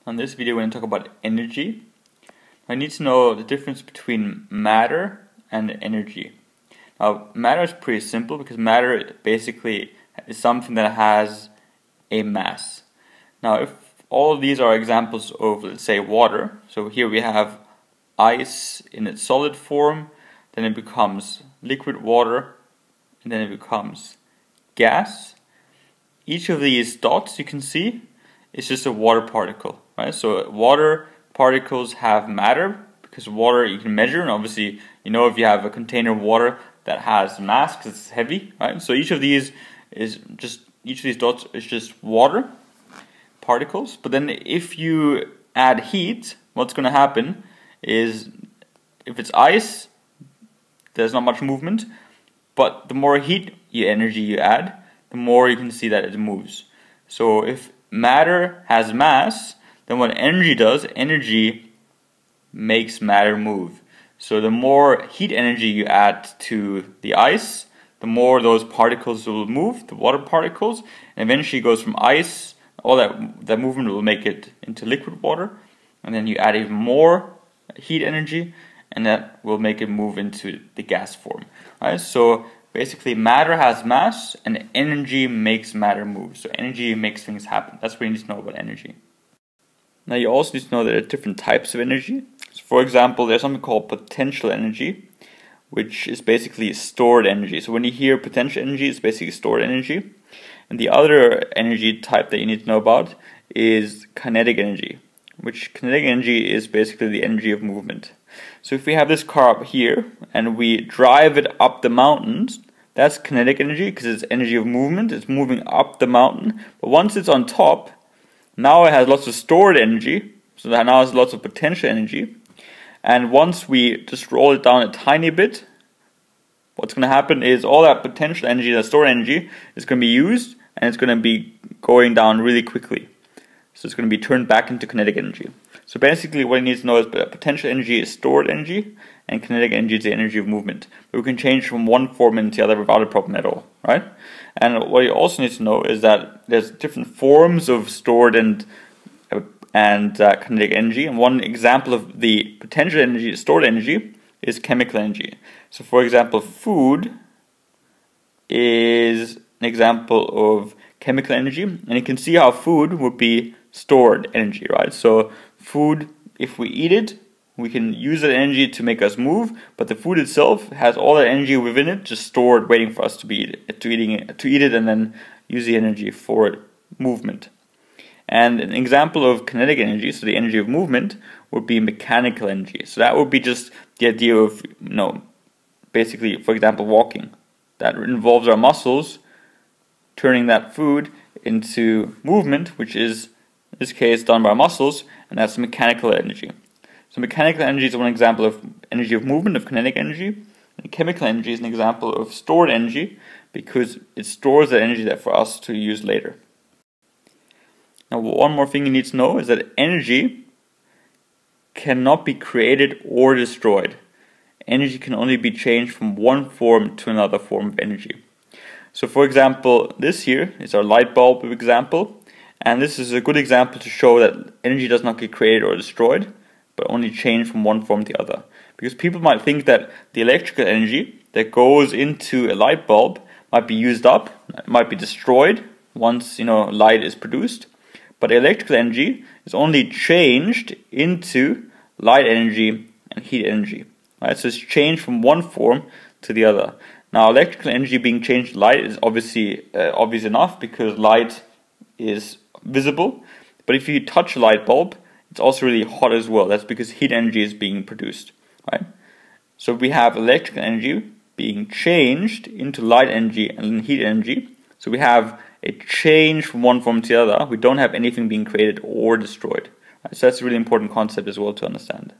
On this video, we're going to talk about energy. I need to know the difference between matter and energy. Now, matter is pretty simple because matter basically is something that has a mass. Now, if all of these are examples of, let's say, water, so here we have ice in its solid form, then it becomes liquid water, and then it becomes gas. Each of these dots you can see is just a water particle, right? So water particles have matter because water you can measure, and obviously you know if you have a container of water that has mass because it's heavy, right? So each of these dots is just water particles. But then if you add heat, what's going to happen is if it's ice, there's not much movement, but the more heat energy you add, the more you can see that it moves. So if matter has mass, then what energy does, energy makes matter move. So the more heat energy you add to the ice, the more those particles will move, the water particles, and eventually it goes from ice, all that movement will make it into liquid water, and then you add even more heat energy, and that will make it move into the gas form. Right? So basically matter has mass and energy makes matter move. So energy makes things happen. That's what you need to know about energy. Now you also need to know that there are different types of energy. So for example, there's something called potential energy, which is basically stored energy. So when you hear potential energy, it's basically stored energy. And the other energy type that you need to know about is kinetic energy, which kinetic energy is basically the energy of movement. So if we have this car up here and we drive it up the mountains, that's kinetic energy because it's energy of movement. It's moving up the mountain. But once it's on top, now it has lots of stored energy. So that now has lots of potential energy. And once we just roll it down a tiny bit, what's going to happen is all that potential energy, that stored energy, is going to be used and it's going to be going down really quickly. So it's going to be turned back into kinetic energy. So basically what you need to know is that potential energy is stored energy and kinetic energy is the energy of movement. But we can change from one form into the other without a problem at all, right? And what you also need to know is that there's different forms of stored and kinetic energy. And one example of the potential energy, stored energy, is chemical energy. So for example, food is an example of chemical energy. And you can see how food would be stored energy, right? So food, if we eat it, we can use that energy to make us move, but the food itself has all that energy within it just stored waiting for us to eat it and then use the energy for movement. And an example of kinetic energy, so the energy of movement, would be mechanical energy. So that would be just the idea of, basically, for example, walking. That involves our muscles turning that food into movement, which is in this case done by muscles, and that's mechanical energy. So mechanical energy is one example of energy of movement, of kinetic energy, and chemical energy is an example of stored energy because it stores the energy that for us to use later. Now one more thing you need to know is that energy cannot be created or destroyed. Energy can only be changed from one form to another form of energy. So for example, this here is our light bulb example. And this is a good example to show that energy does not get created or destroyed, but only changed from one form to the other. Because people might think that the electrical energy that goes into a light bulb might be used up, might be destroyed once light is produced. But electrical energy is only changed into light energy and heat energy. Right? So it's changed from one form to the other. Now electrical energy being changed to light is obviously obvious enough because light is visible, but if you touch a light bulb, it's also really hot as well. That's because heat energy is being produced, right? So we have electrical energy being changed into light energy and heat energy. So we have a change from one form to the other. We don't have anything being created or destroyed. Right? So that's a really important concept as well to understand.